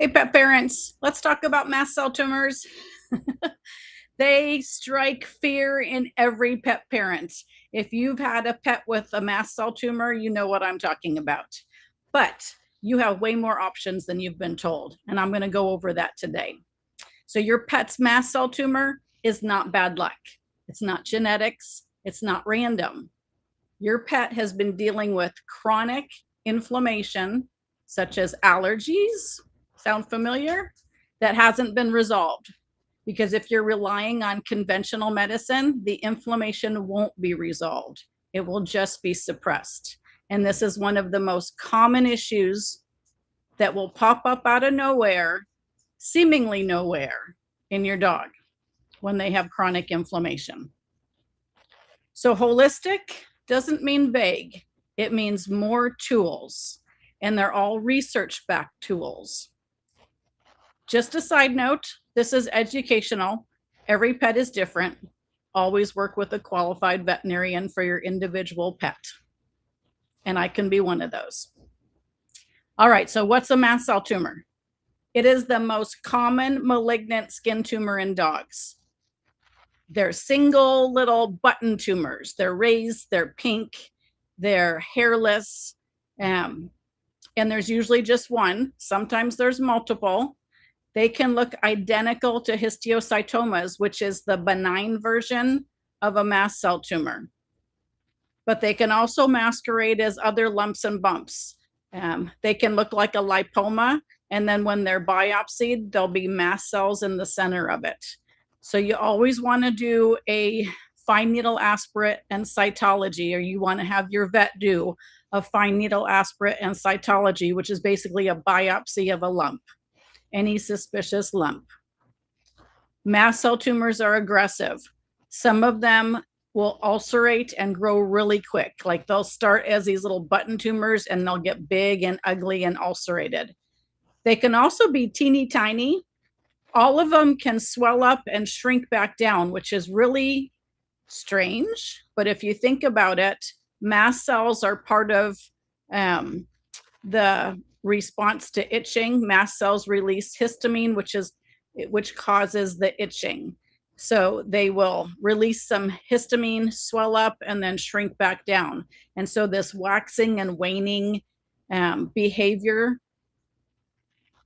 Hey, pet parents, let's talk about mast cell tumors. They strike fear in every pet parent. If you've had a pet with a mast cell tumor, you know what I'm talking about. But you have way more options than you've been told, and I'm going to go over that today. So, your pet's mast cell tumor is not bad luck, it's not genetics, it's not random. Your pet has been dealing with chronic inflammation, such as allergies. Sound familiar? That hasn't been resolved. Because if you're relying on conventional medicine, the inflammation won't be resolved. It will just be suppressed. And this is one of the most common issues that will pop up out of nowhere, seemingly nowhere, in your dog when they have chronic inflammation. So holistic doesn't mean vague. It means more tools, and they're all research-backed tools. Just a side note, this is educational. Every pet is different. Always work with a qualified veterinarian for your individual pet. And I can be one of those. All right, so what's a mast cell tumor? It is the most common malignant skin tumor in dogs. They're single little button tumors. They're raised, they're pink, they're hairless, and there's usually just one. Sometimes there's multiple. They can look identical to histiocytomas, which is the benign version of a mast cell tumor. But they can also masquerade as other lumps and bumps. They can look like a lipoma, and then when they're biopsied, there'll be mast cells in the center of it. So you always want to do a fine needle aspirate and cytology, or you want to have your vet do a fine needle aspirate and cytology, which is basically a biopsy of a lump. Any suspicious lump. Mast cell tumors are aggressive. Some of them will ulcerate and grow really quick. Like they'll start as these little button tumors and they'll get big and ugly and ulcerated. They can also be teeny tiny. All of them can swell up and shrink back down, which is really strange. But if you think about it, mast cells are part of the response to itching. Mast cells release histamine, which causes the itching. So they will release some histamine, swell up, and then shrink back down. And so this waxing and waning behavior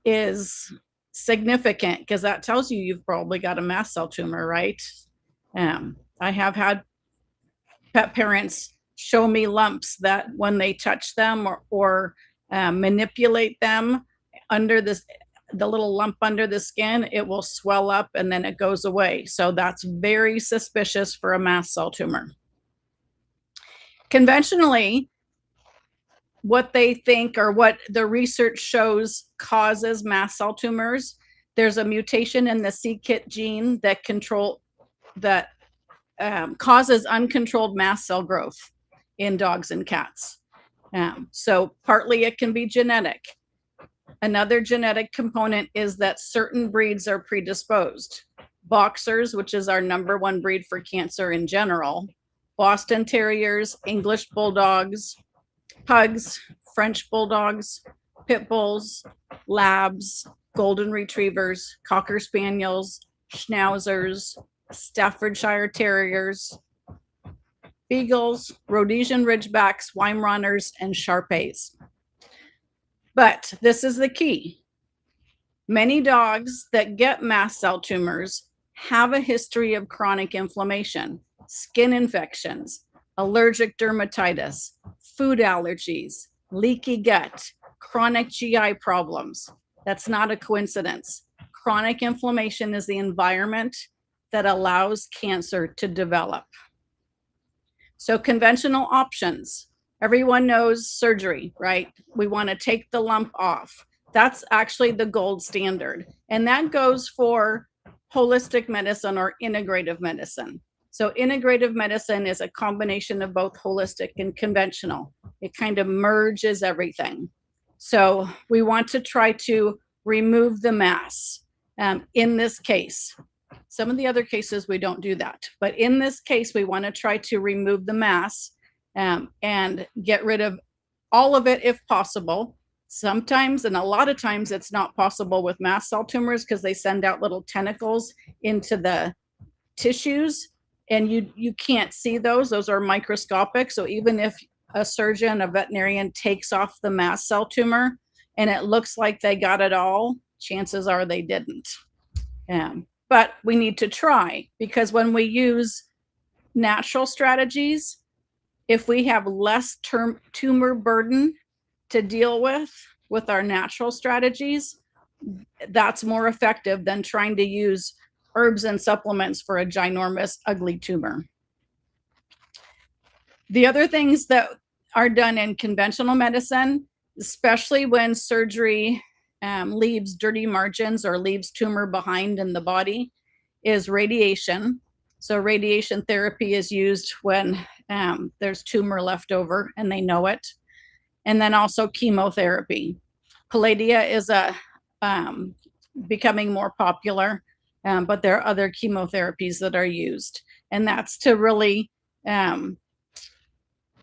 is significant because that tells you you've probably got a mast cell tumor, right? I have had pet parents show me lumps that when they touch them or manipulate them under the little lump under the skin, it will swell up and then it goes away. So that's very suspicious for a mast cell tumor. Conventionally, what they think or what the research shows causes mast cell tumors, there's a mutation in the c-KIT gene that causes uncontrolled mast cell growth in dogs and cats. So partly it can be genetic. Another genetic component is that certain breeds are predisposed. Boxers, which is our #1 breed for cancer in general, Boston Terriers, English Bulldogs, Pugs, French Bulldogs, Pit Bulls, Labs, Golden Retrievers, Cocker Spaniels, Schnauzers, Staffordshire Terriers, Beagles, Rhodesian Ridgebacks, Weimaraners, and Shar-Peis. But this is the key. Many dogs that get mast cell tumors have a history of chronic inflammation, skin infections, allergic dermatitis, food allergies, leaky gut, chronic GI problems. That's not a coincidence. Chronic inflammation is the environment that allows cancer to develop. So conventional options. Everyone knows surgery, right? We want to take the lump off. That's actually the gold standard. And that goes for holistic medicine or integrative medicine. So integrative medicine is a combination of both holistic and conventional. It kind of merges everything. So we want to try to remove the mass. In this case, some of the other cases we don't do that. But in this case, we want to try to remove the mass and get rid of all of it if possible. Sometimes, and a lot of times, it's not possible with mast cell tumors because they send out little tentacles into the tissues, and you can't see those. Those are microscopic. So even if a surgeon, a veterinarian takes off the mast cell tumor and it looks like they got it all, chances are they didn't. But we need to try, because when we use natural strategies, if we have less tumor burden to deal with our natural strategies, that's more effective than trying to use herbs and supplements for a ginormous, ugly tumor. The other things that are done in conventional medicine, especially when surgery leaves dirty margins or leaves tumor behind in the body, is radiation. So radiation therapy is used when there's tumor left over and they know it. And then also chemotherapy. Palladia is becoming more popular, but there are other chemotherapies that are used. And that's to really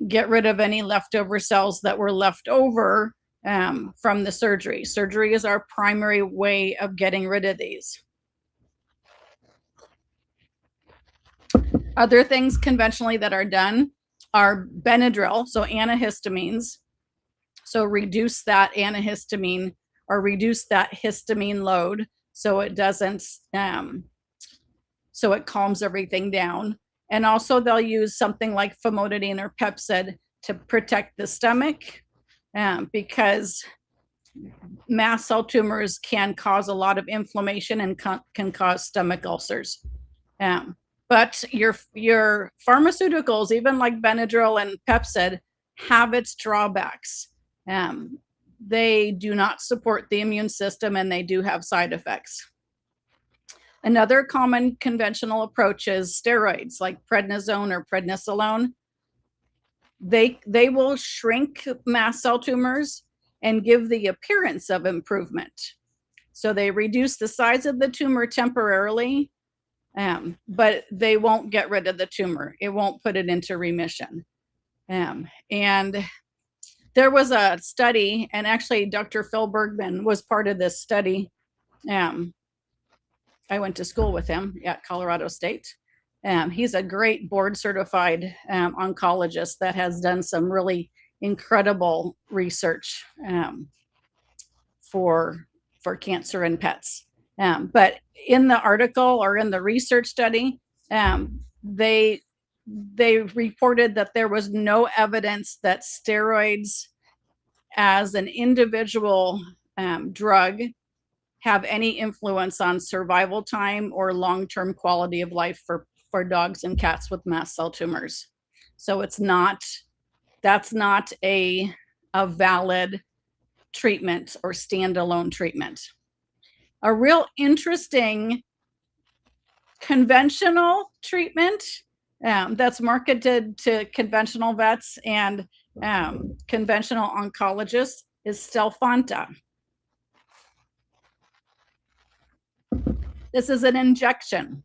get rid of any leftover cells that were left over from the surgery. Surgery is our primary way of getting rid of these. Other things conventionally that are done are Benadryl, so antihistamines. So reduce that antihistamine or reduce that histamine load so it doesn't, so it calms everything down. And also they'll use something like famotidine or Pepcid to protect the stomach, because mast cell tumors can cause a lot of inflammation and can cause stomach ulcers. But your pharmaceuticals, even like Benadryl and Pepcid, have its drawbacks. They do not support the immune system and they do have side effects. Another common conventional approach is steroids like prednisone or prednisolone. They will shrink mast cell tumors and give the appearance of improvement. So they reduce the size of the tumor temporarily, but they won't get rid of the tumor. It won't put it into remission. And there was a study, and actually Dr. Phil Bergman was part of this study. I went to school with him at Colorado State. He's a great board certified oncologist that has done some really incredible research for cancer in pets. But in the article or in the research study, they reported that there was no evidence that steroids as an individual drug have any influence on survival time or long-term quality of life for dogs and cats with mast cell tumors. So that's not a valid treatment or standalone treatment. A real interesting conventional treatment that's marketed to conventional vets and conventional oncologists is Stelfonta. This is an injection.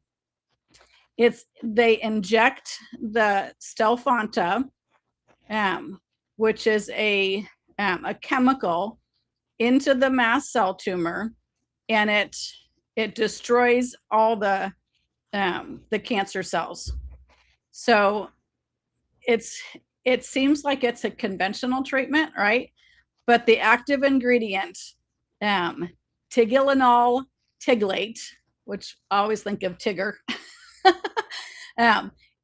They inject the Stelfonta, which is a chemical, into the mast cell tumor, and it destroys all the cancer cells. So it seems like it's a conventional treatment, right? But the active ingredient, tigilanol tiglate, which I always think of Tigger,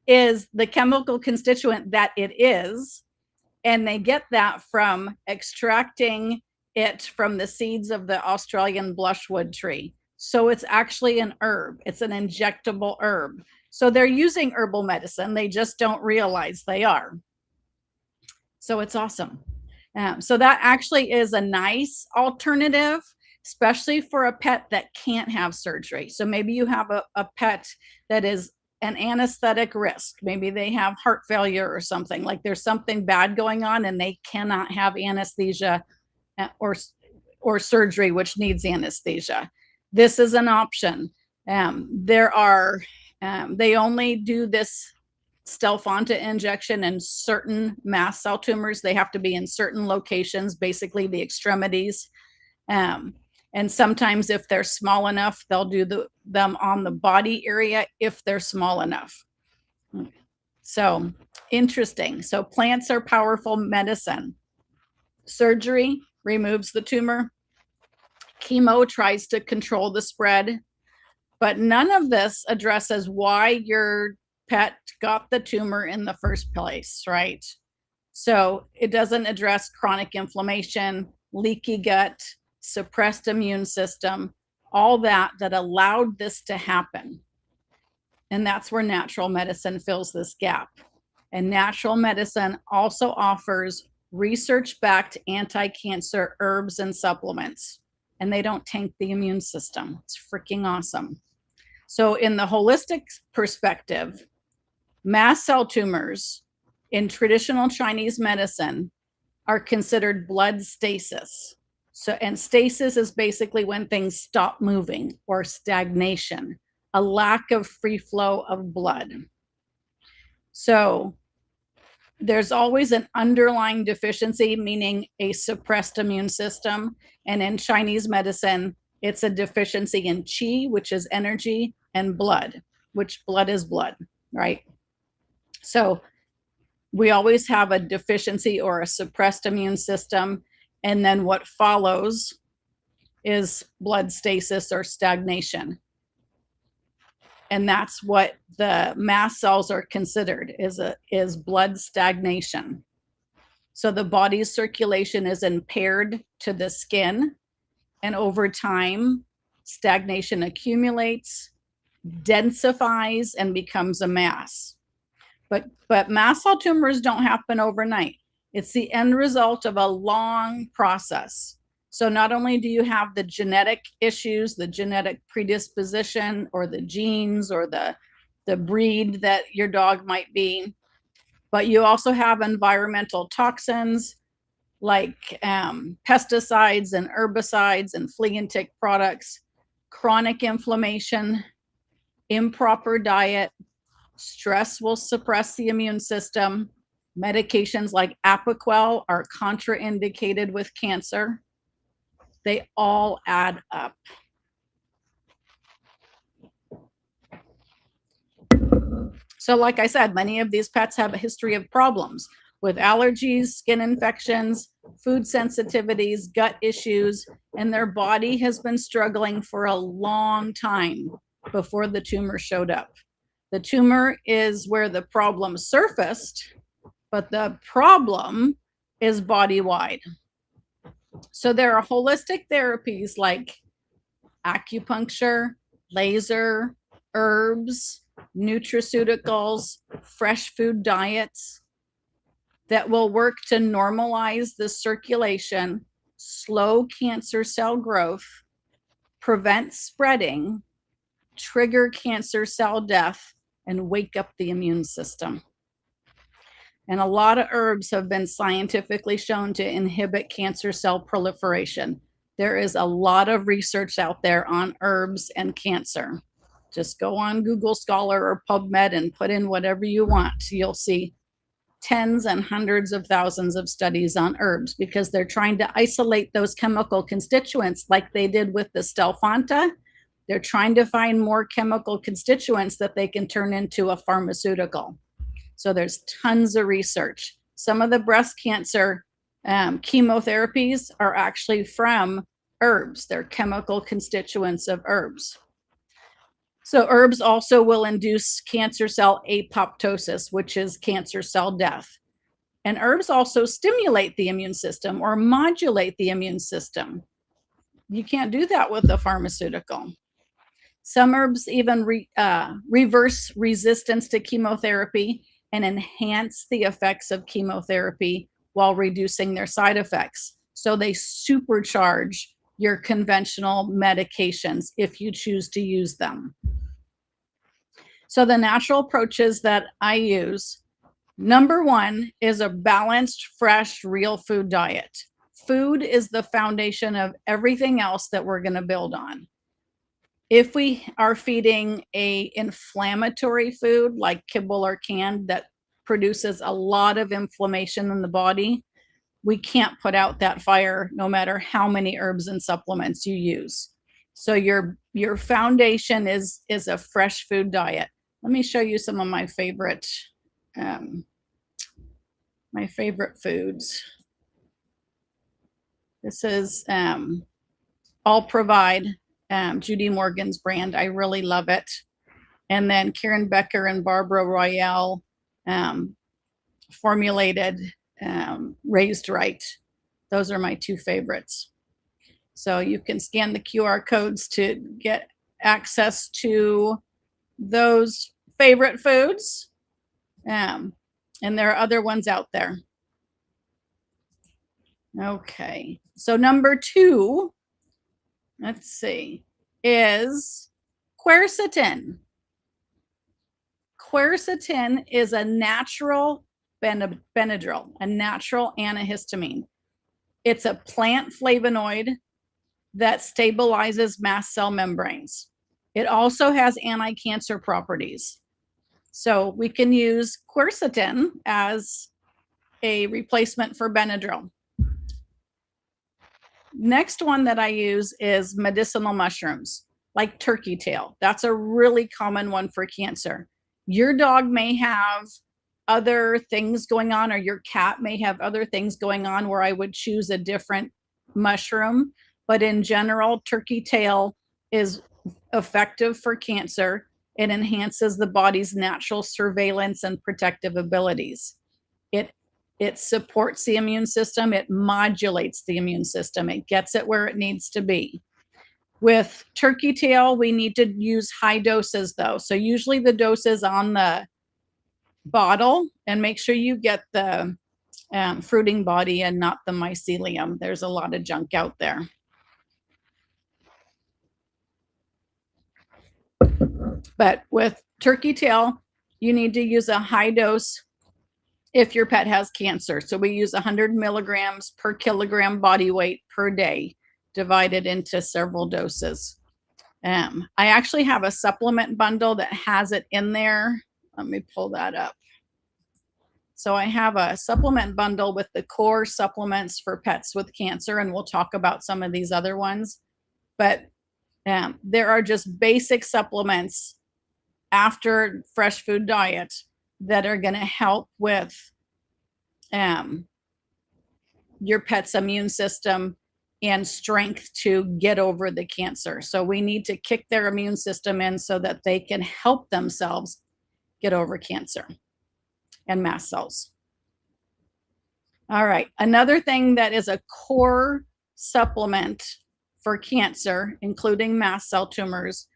is the chemical constituent that it is. And they get that from extracting it from the seeds of the Australian blushwood tree. So it's actually an herb. It's an injectable herb. So they're using herbal medicine. They just don't realize they are. So it's awesome. So that actually is a nice alternative, especially for a pet that can't have surgery. So maybe you have a pet that is an anesthetic risk. Maybe they have heart failure or something, like there's something bad going on and they cannot have anesthesia or surgery, which needs anesthesia. This is an option. They only do this Stelfonta injection in certain mast cell tumors. They have to be in certain locations, basically the extremities. And sometimes if they're small enough, they'll do them on the body area if they're small enough. So interesting. So plants are powerful medicine. Surgery removes the tumor. Chemo tries to control the spread, but none of this addresses why your pet got the tumor in the first place, right? So it doesn't address chronic inflammation, leaky gut, suppressed immune system, all that allowed this to happen. And that's where natural medicine fills this gap. And natural medicine also offers research-backed anti-cancer herbs and supplements, and they don't tank the immune system. It's freaking awesome. So in the holistic perspective, mast cell tumors in traditional Chinese medicine are considered blood stasis. And stasis is basically when things stop moving, or stagnation, a lack of free flow of blood. So there's always an underlying deficiency, meaning a suppressed immune system. And in Chinese medicine, it's a deficiency in qi, which is energy, and blood, which blood is blood, right? So we always have a deficiency or a suppressed immune system. And then what follows is blood stasis or stagnation. And that's what the mast cells are considered, is blood stagnation. So the body's circulation is impaired to the skin, and over time, stagnation accumulates, densifies, and becomes a mass. But mast cell tumors don't happen overnight. It's the end result of a long process. So not only do you have the genetic issues, the genetic predisposition, or the genes, or the breed that your dog might be, but you also have environmental toxins like pesticides and herbicides and flea and tick products, chronic inflammation, improper diet, stress will suppress the immune system. Medications like Apoquel are contraindicated with cancer. They all add up. So like I said, many of these pets have a history of problems with allergies, skin infections, food sensitivities, gut issues, and their body has been struggling for a long time before the tumor showed up. The tumor is where the problem surfaced, but the problem is body-wide. So there are holistic therapies like acupuncture, laser, herbs, nutraceuticals, fresh food diets that will work to normalize the circulation, slow cancer cell growth, prevent spreading, trigger cancer cell death, and wake up the immune system. And a lot of herbs have been scientifically shown to inhibit cancer cell proliferation. There is a lot of research out there on herbs and cancer. Just go on Google Scholar or PubMed and put in whatever you want. You'll see tens and hundreds of thousands of studies on herbs, because they're trying to isolate those chemical constituents like they did with the Stelfonta. They're trying to find more chemical constituents that they can turn into a pharmaceutical. So there's tons of research. Some of the breast cancer chemotherapies are actually from herbs. They're chemical constituents of herbs. So herbs also will induce cancer cell apoptosis, which is cancer cell death. And herbs also stimulate the immune system or modulate the immune system. You can't do that with a pharmaceutical. Some herbs even reverse resistance to chemotherapy and enhance the effects of chemotherapy while reducing their side effects. So they supercharge your conventional medications if you choose to use them. So the natural approaches that I use, number one is a balanced, fresh, real food diet. Food is the foundation of everything else that we're going to build on. If we are feeding a inflammatory food like kibble or canned that produces a lot of inflammation in the body, we can't put out that fire no matter how many herbs and supplements you use. So your foundation is a fresh food diet. Let me show you some of um, my favorite foods. This is All Provide, Judy Morgan's brand. I really love it. And then Karen Becker and Barbara Royale formulated Raised Right. Those are my two favorites. So you can scan the QR codes to get access to those favorite foods. And there are other ones out there. Okay, so number 2, let's see, is quercetin. Quercetin is a natural Benadryl, a natural antihistamine. It's a plant flavonoid that stabilizes mast cell membranes. It also has anti-cancer properties. So we can use quercetin as a replacement for Benadryl. Next one that I use is medicinal mushrooms, like turkey tail. That's a really common one for cancer. Your dog may have other things going on, or your cat may have other things going on where I would choose a different mushroom. But in general, turkey tail is effective for cancer. It enhances the body's natural surveillance and protective abilities. It supports the immune system. It modulates the immune system. It gets it where it needs to be. With turkey tail, we need to use high doses though. So usually the dose is on the bottle, and make sure you get the fruiting body and not the mycelium. There's a lot of junk out there. But with turkey tail, you need to use a high dose if your pet has cancer. So we use 100 milligrams per kilogram body weight per day, divided into several doses. I actually have a supplement bundle that has it in there. Let me pull that up. So I have a supplement bundle with the core supplements for pets with cancer, and we'll talk about some of these other ones. But there are just basic supplements after fresh food diet that are going to help with your pet's immune system and strength to get over the cancer. So we need to kick their immune system in so that they can help themselves get over cancer and mast cells. All right, another thing that is a core supplement for cancer, including mast cell tumors,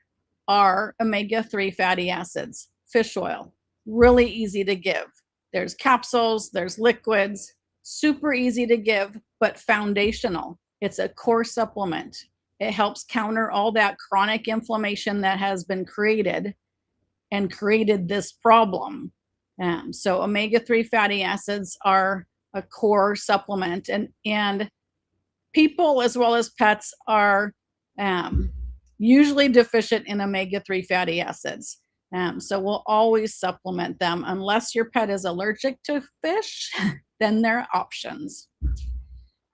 are omega-3 fatty acids. Fish oil, really easy to give. There's capsules, there's liquids, super easy to give, but foundational. It's a core supplement. It helps counter all that chronic inflammation that has been created and created this problem. So omega-3 fatty acids are a core supplement, and people as well as pets are usually deficient in omega-3 fatty acids. So we'll always supplement them unless your pet is allergic to fish, then there are options.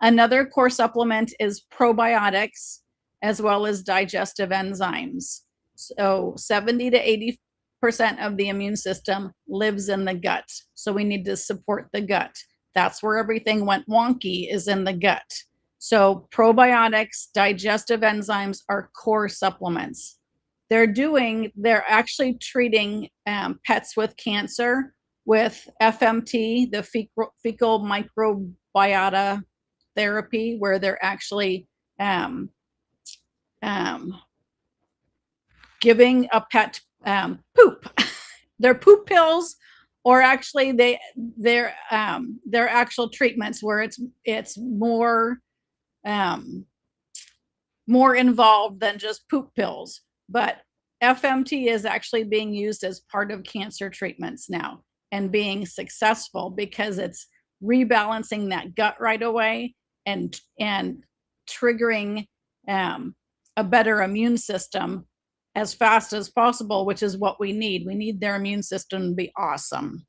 Another core supplement is probiotics as well as digestive enzymes. So 70 to 80% of the immune system lives in the gut. So we need to support the gut. That's where everything went wonky, is in the gut. So probiotics, digestive enzymes are core supplements. They're actually treating pets with cancer with FMT, the fecal microbiota therapy, where they're actually giving a pet poop. They're poop pills, or actually they're actual treatments where it's more involved than just poop pills. But FMT is actually being used as part of cancer treatments now, and being successful because it's rebalancing that gut right away and triggering a better immune system as fast as possible, which is what we need. We need their immune system to be awesome.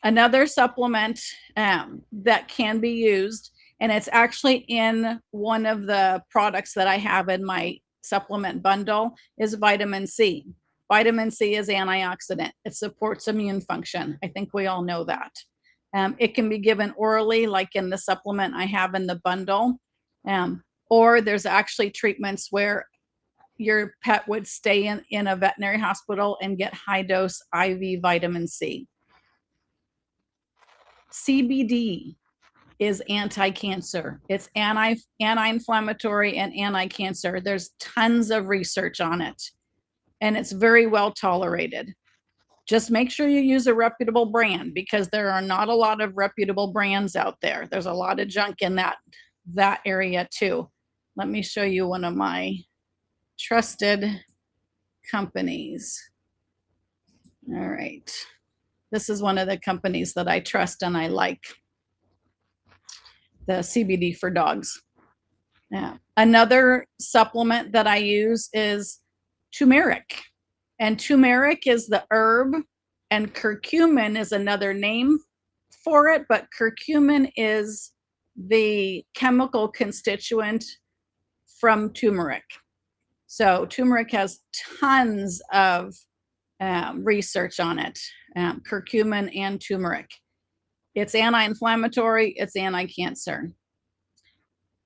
Another supplement that can be used, and it's actually in one of the products that I have in my supplement bundle, is vitamin C. Vitamin C is antioxidant. It supports immune function. I think we all know that. It can be given orally, like in the supplement I have in the bundle, or there's actually treatments where your pet would stay in a veterinary hospital and get high dose IV vitamin C. CBD is anti-cancer. It's anti-inflammatory and anti-cancer. There's tons of research on it, and it's very well tolerated. Just make sure you use a reputable brand, because there are not a lot of reputable brands out there. There's a lot of junk in that area too. Let me show you one of my trusted companies. All right. This is one of the companies that I trust and I like. The CBD for dogs. Yeah. Another supplement that I use is turmeric. And turmeric is the herb, and curcumin is another name for it, but curcumin is the chemical constituent from turmeric. So turmeric has tons of research on it, curcumin and turmeric. It's anti-inflammatory, it's anti-cancer.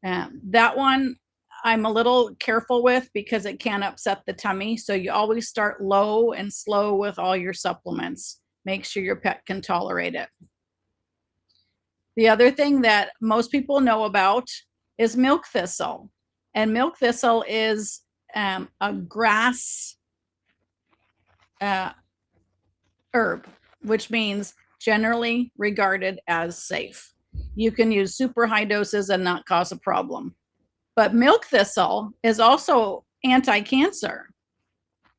That one I'm a little careful with because it can upset the tummy. So you always start low and slow with all your supplements. Make sure your pet can tolerate it. The other thing that most people know about is milk thistle. And milk thistle is a grass herb, which means generally regarded as safe. You can use super high doses and not cause a problem. But milk thistle is also anti-cancer,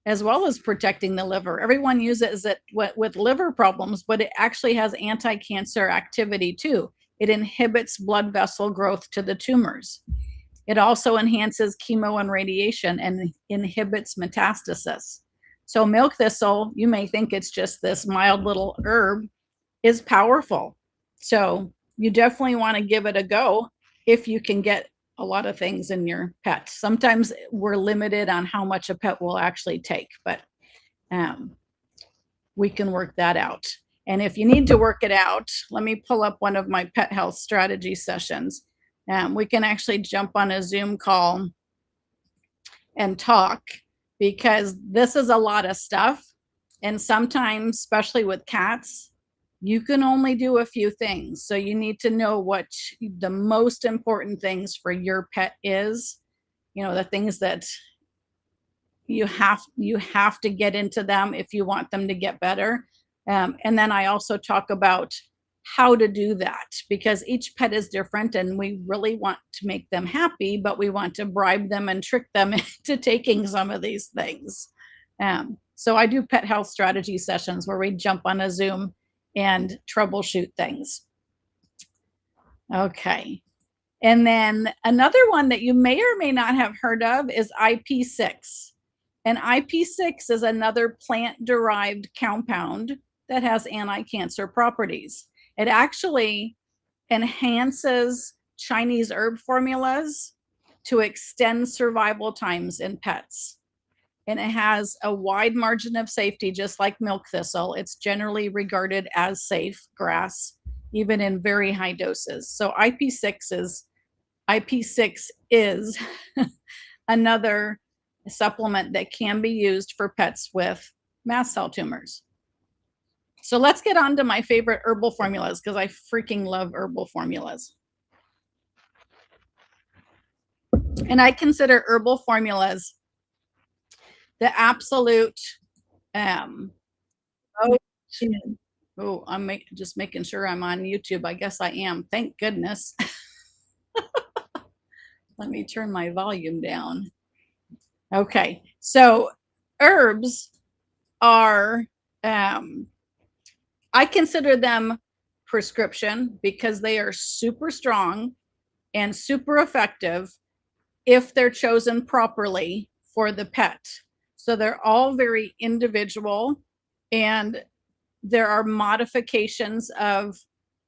as well as protecting the liver. Everyone uses it with liver problems, but it actually has anti-cancer activity too. It inhibits blood vessel growth to the tumors. It also enhances chemo and radiation and inhibits metastasis. So milk thistle, you may think it's just this mild little herb, is powerful. So you definitely want to give it a go if you can get a lot of things in your pet. Sometimes we're limited on how much a pet will actually take, but we can work that out. And if you need to work it out, let me pull up one of my pet health strategy sessions. We can actually jump on a Zoom call and talk, because this is a lot of stuff. And sometimes, especially with cats, you can only do a few things. So you need to know what the most important things for your pet is, the things that you have to get into them if you want them to get better. And then I also talk about how to do that, because each pet is different and we really want to make them happy, but we want to bribe them and trick them into taking some of these things. So I do pet health strategy sessions where we jump on a Zoom and troubleshoot things. Okay. And then another one that you may or may not have heard of is IP6. And IP6 is another plant-derived compound that has anti-cancer properties. It actually enhances Chinese herb formulas to extend survival times in pets. And it has a wide margin of safety, just like milk thistle. It's generally regarded as safe grass, even in very high doses. So IP6 is another supplement that can be used for pets with mast cell tumors. So let's get on to my favorite herbal formulas, because I freaking love herbal formulas. And I consider herbal formulas the absolute I'm just making sure I'm on YouTube. I guess I am. Thank goodness. Let me turn my volume down. Okay, so herbs are, I consider them prescription because they are super strong and super effective if they're chosen properly for the pet. So they're all very individual, and there are modifications of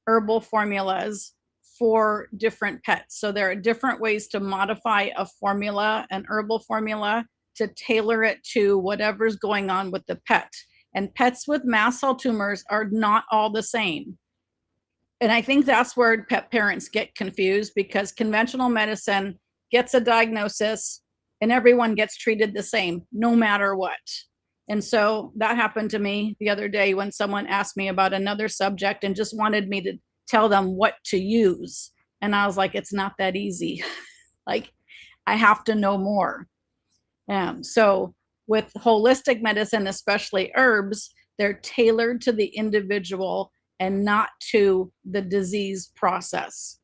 herbal formulas for different pets. So there are different ways to modify a formula, an herbal formula, to tailor it to whatever's going on with the pet. And pets with mast cell tumors are not all the same. And I think that's where pet parents get confused, because conventional medicine gets a diagnosis and everyone gets treated the same no matter what. And so that happened to me the other day when someone asked me about another subject and just wanted me to tell them what to use. And I was like, it's not that easy. Like, I have to know more. So with holistic medicine, especially herbs, they're tailored to the individual and not to the disease process.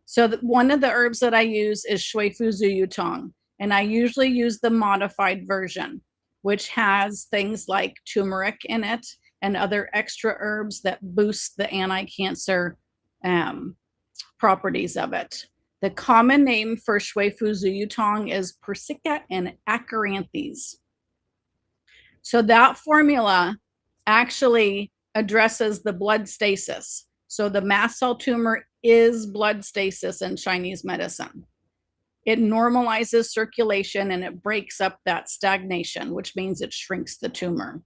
So one of the herbs that I use is Shui Fu Zhu Tong, and I usually use the modified version, which has things like turmeric in it and other extra herbs that boost the anti-cancer properties of it. The common name for Shui Fu Zhu Tong is Persica and Acanthes. So that formula actually addresses the blood stasis. So the mast cell tumor is blood stasis in Chinese medicine. It normalizes circulation and it breaks up that stagnation, which means it shrinks the tumor.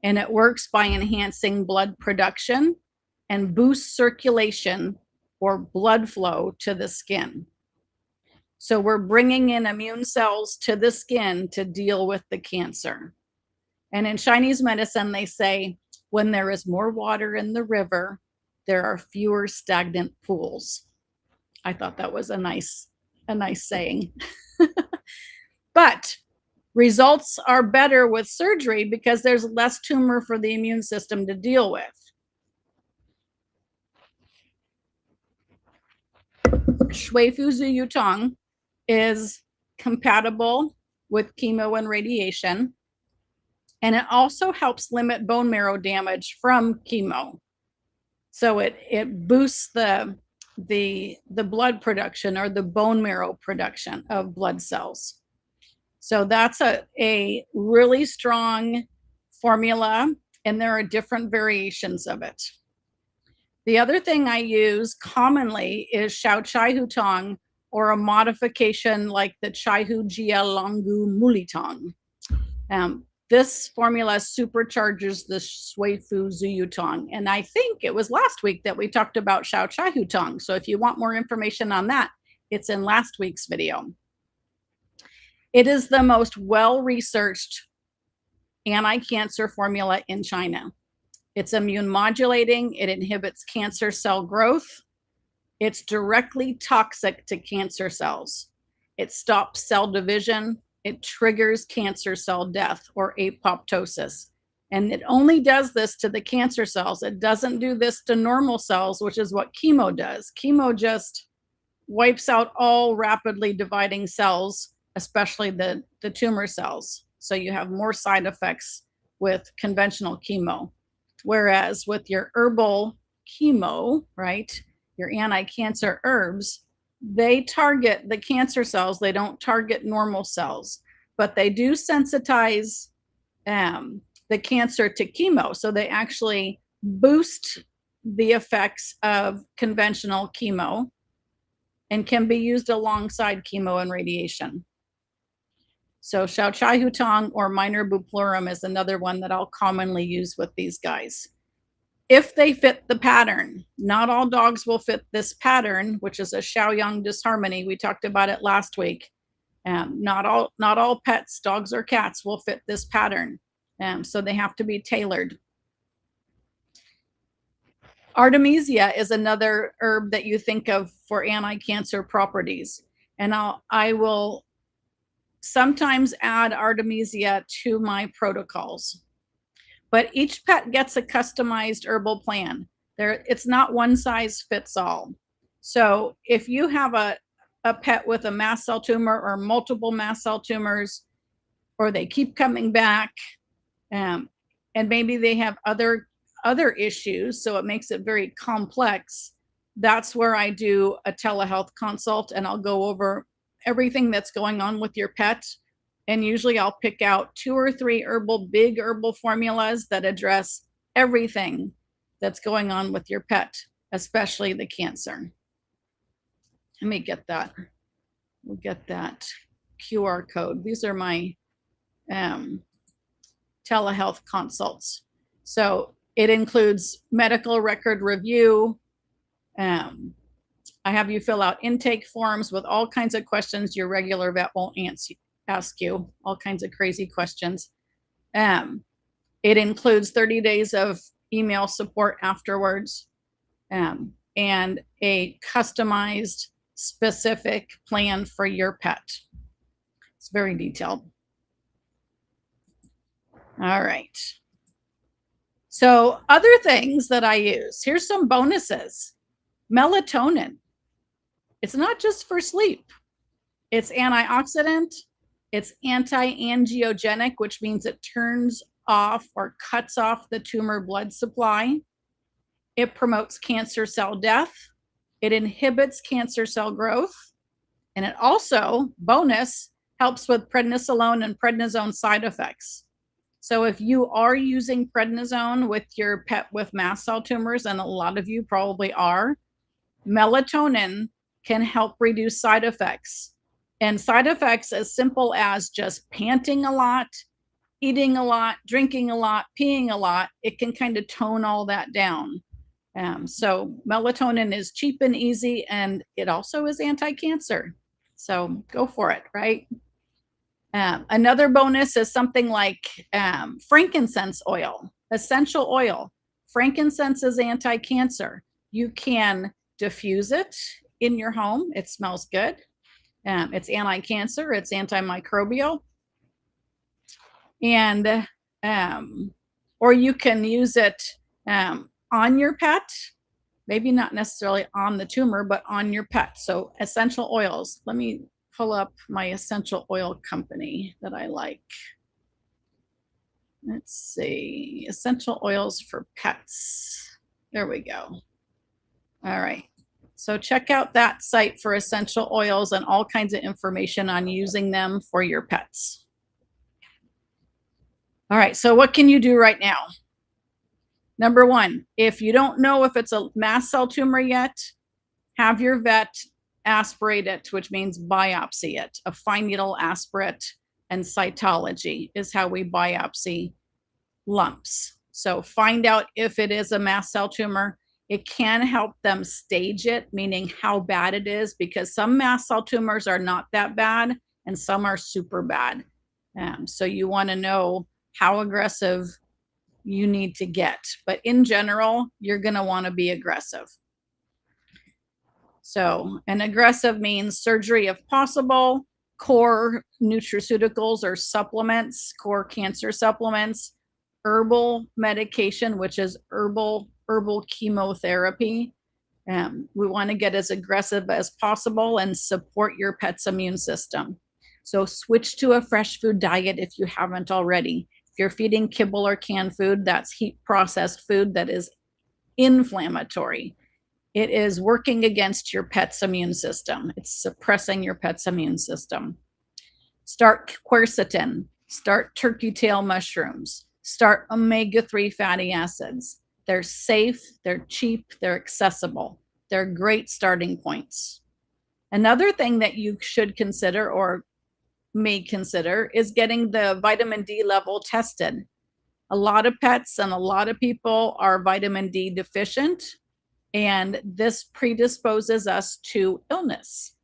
And it works by enhancing blood production and boosts circulation or blood flow to the skin. So we're bringing in immune cells to the skin to deal with the cancer. And in Chinese medicine, they say, when there is more water in the river, there are fewer stagnant pools. I thought that was a nice saying. But results are better with surgery because there's less tumor for the immune system to deal with. Shui Fu Zhu Tong is compatible with chemo and radiation, and it also helps limit bone marrow damage from chemo. So it boosts the blood production or the bone marrow production of blood cells. So that's a really strong formula, and there are different variations of it. The other thing I use commonly is Xiao Chai Hu Tong, or a modification like the Chai Hu Jia Longu Muli Tong. This formula supercharges the Shui Fu Zhu Tong. And I think it was last week that we talked about Xiao Chai Hu Tong. So if you want more information on that, it's in last week's video. It is the most well-researched anti-cancer formula in China. It's immune modulating. It inhibits cancer cell growth. It's directly toxic to cancer cells. It stops cell division. It triggers cancer cell death or apoptosis. And it only does this to the cancer cells. It doesn't do this to normal cells, which is what chemo does. Chemo just wipes out all rapidly dividing cells, especially the tumor cells. So you have more side effects with conventional chemo. Whereas with your herbal chemo, right, your anti-cancer herbs, they target the cancer cells. They don't target normal cells, but they do sensitize the cancer to chemo. So they actually boost the effects of conventional chemo and can be used alongside chemo and radiation. So Xiao Chai Hu Tong or Minor Buplurum is another one that I'll commonly use with these guys, if they fit the pattern. Not all dogs will fit this pattern, which is a Xiaoyang disharmony. We talked about it last week. Not all pets, dogs or cats, will fit this pattern. So they have to be tailored. Artemisia is another herb that you think of for anti-cancer properties. And I will sometimes add Artemisia to my protocols. But each pet gets a customized herbal plan. It's not one size fits all. So if you have a pet with a mast cell tumor or multiple mast cell tumors, or they keep coming back, and maybe they have other issues, so it makes it very complex, that's where I do a telehealth consult, and I'll go over everything that's going on with your pet. And usually I'll pick out 2 or 3 big herbal formulas that address everything that's going on with your pet, especially the cancer. Let me get that. We'll get that QR code. These are my telehealth consults. So it includes medical record review. I have you fill out intake forms with all kinds of questions your regular vet won't ask you, all kinds of crazy questions. It includes 30 days of email support afterwards, and a customized, specific plan for your pet. It's very detailed. All right. So other things that I use, here's some bonuses. Melatonin. It's not just for sleep. It's antioxidant. It's anti-angiogenic, which means it turns off or cuts off the tumor blood supply. It promotes cancer cell death. It inhibits cancer cell growth. And it also, bonus, helps with prednisolone and prednisone side effects. So if you are using prednisone with your pet with mast cell tumors, and a lot of you probably are, melatonin can help reduce side effects. And side effects as simple as just panting a lot, eating a lot, drinking a lot, peeing a lot, it can kind of tone all that down. So melatonin is cheap and easy, and it also is anti-cancer. So go for it, right? Another bonus is something like frankincense oil, essential oil. Frankincense is anti-cancer. You can diffuse it in your home. It smells good. It's anti-cancer. It's antimicrobial. And or you can use it on your pet, maybe not necessarily on the tumor, but on your pet. So essential oils. Let me pull up my essential oil company that I like. Let's see, essential oils for pets. There we go. All right. So check out that site for essential oils and all kinds of information on using them for your pets. All right. So what can you do right now? Number one, if you don't know if it's a mast cell tumor yet, have your vet aspirate it, which means biopsy it. A fine needle aspirate and cytology is how we biopsy lumps. So find out if it is a mast cell tumor. It can help them stage it, meaning how bad it is, because some mast cell tumors are not that bad and some are super bad. So you want to know how aggressive you need to get. But in general, you're going to want to be aggressive. So, and aggressive means surgery if possible, core nutraceuticals or supplements, core cancer supplements, herbal medication, which is herbal chemotherapy. We want to get as aggressive as possible and support your pet's immune system. So switch to a fresh food diet if you haven't already. If you're feeding kibble or canned food, that's heat processed food that is inflammatory. It is working against your pet's immune system. It's suppressing your pet's immune system. Start quercetin, start turkey tail mushrooms, start omega-3 fatty acids. They're safe, they're cheap, they're accessible. They're great starting points. Another thing that you should consider or may consider is getting the vitamin D level tested. A lot of pets and a lot of people are vitamin D deficient, and this predisposes us to illness.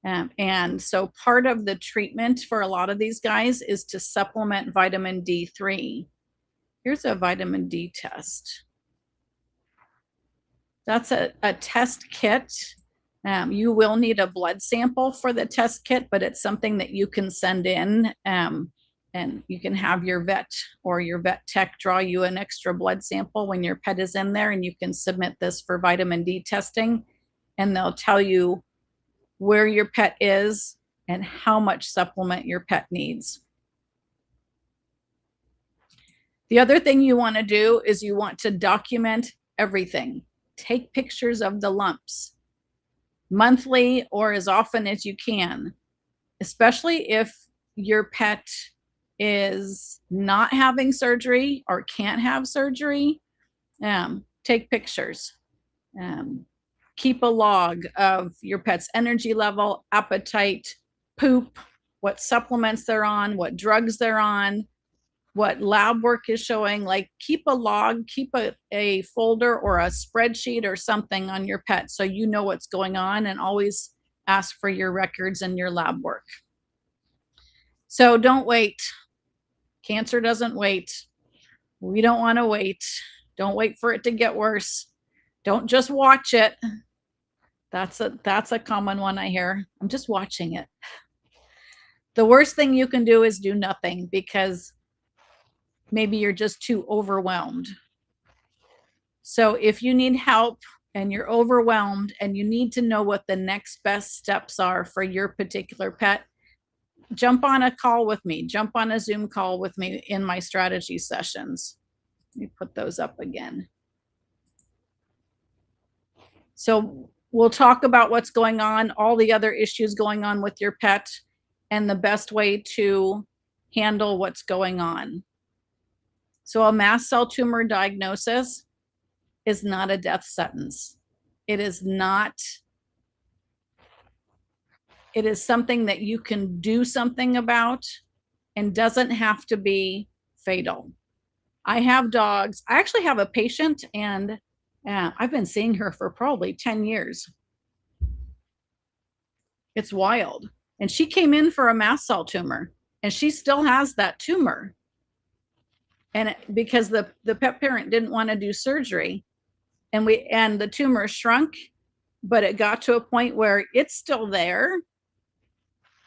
And so part of the treatment for a lot of these guys is to supplement vitamin D3. Here's a vitamin D test. That's a test kit. You will need a blood sample for the test kit, but it's something that you can send in, and you can have your vet or your vet tech draw you an extra blood sample when your pet is in there, and you can submit this for vitamin D testing, and they'll tell you where your pet is and how much supplement your pet needs. The other thing you want to do is you want to document everything. Take pictures of the lumps monthly or as often as you can. especially if your pet is not having surgery or can't have surgery. Take pictures. Keep a log of your pet's energy level, appetite, poop, what supplements they're on, what drugs they're on, what lab work is showing. Like, keep a log, keep a folder or a spreadsheet or something on your pet so you know what's going on, and always ask for your records and your lab work. So don't wait. Cancer doesn't wait. We don't want to wait. Don't wait for it to get worse. Don't just watch it. That's a common one I hear. I'm just watching it. The worst thing you can do is do nothing, because maybe you're just too overwhelmed. So if you need help and you're overwhelmed and you need to know what the next best steps are for your particular pet, jump on a call with me, jump on a Zoom call with me in my strategy sessions. Let me put those up again. So we'll talk about what's going on, all the other issues going on with your pet, and the best way to handle what's going on. So a mast cell tumor diagnosis is not a death sentence. It is not. It is something that you can do something about and doesn't have to be fatal. I have dogs. I actually have a patient, and I've been seeing her for probably 10 years. It's wild. And she came in for a mast cell tumor, and she still has that tumor. And because the pet parent didn't want to do surgery, and the tumor shrunk, but it got to a point where it's still there,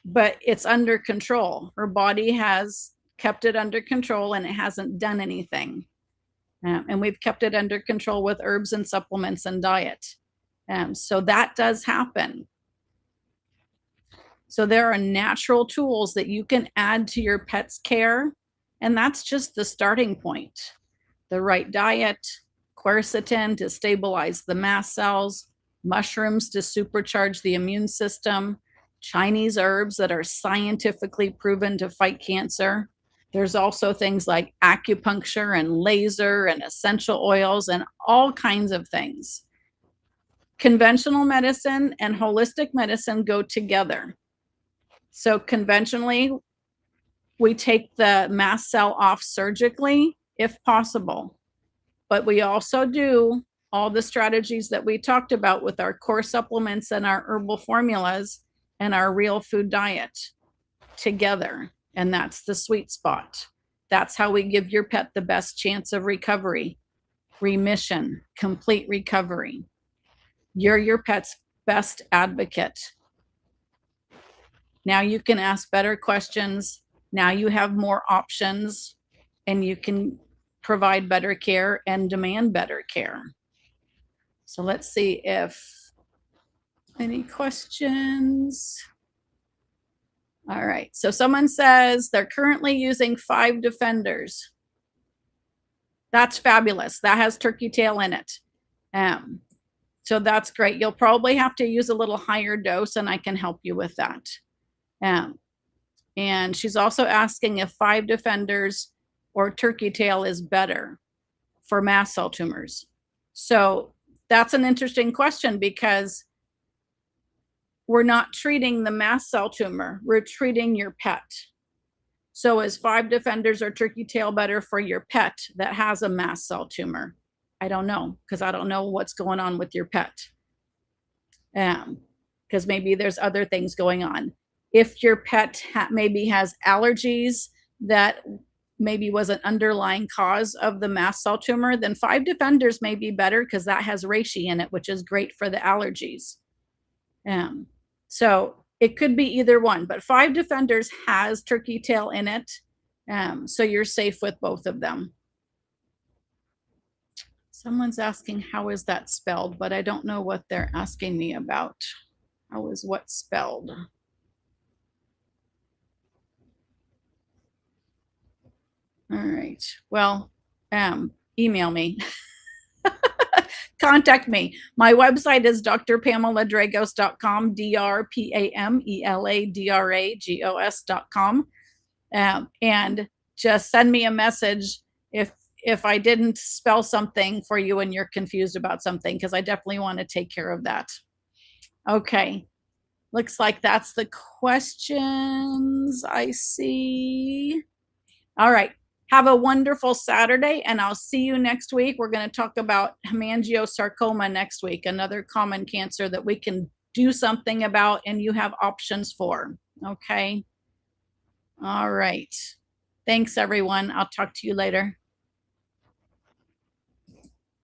but it's under control. Her body has kept it under control, and it hasn't done anything. And we've kept it under control with herbs and supplements and diet. So that does happen. So there are natural tools that you can add to your pet's care, and that's just the starting point. The right diet, quercetin to stabilize the mast cells, mushrooms to supercharge the immune system, Chinese herbs that are scientifically proven to fight cancer. There's also things like acupuncture and laser and essential oils and all kinds of things. Conventional medicine and holistic medicine go together. So conventionally, we take the mast cell off surgically if possible, but we also do all the strategies that we talked about with our core supplements and our herbal formulas and our real food diet together. And that's the sweet spot. That's how we give your pet the best chance of recovery, remission, complete recovery. You're your pet's best advocate. Now you can ask better questions. Now you have more options, and you can provide better care and demand better care. So let's see if any questions. All right, so someone says they're currently using 5 defenders. That's fabulous. That has turkey tail in it. So that's great. You'll probably have to use a little higher dose, and I can help you with that. And she's also asking if 5 defenders or turkey tail is better for mast cell tumors. So that's an interesting question, because we're not treating the mast cell tumor, we're treating your pet. So is 5 defenders or turkey tail better for your pet that has a mast cell tumor? I don't know, because I don't know what's going on with your pet. Because maybe there's other things going on. If your pet maybe has allergies that maybe was an underlying cause of the mast cell tumor, then 5 defenders may be better, because that has reishi in it, which is great for the allergies. So it could be either one, but 5 defenders has turkey tail in it. So you're safe with both of them. Someone's asking, how is that spelled? But I don't know what they're asking me about. How is what spelled? All right. Well, email me. contact me. My website is drpameladragos.com, drpameladragos.com. And just send me a message if I didn't spell something for you and you're confused about something, because I definitely want to take care of that. Okay. Looks like that's the questions I see. All right. Have a wonderful Saturday, and I'll see you next week. We're going to talk about hemangiosarcoma next week, another common cancer that we can do something about and you have options for. Okay. All right. Thanks, everyone. I'll talk to you later.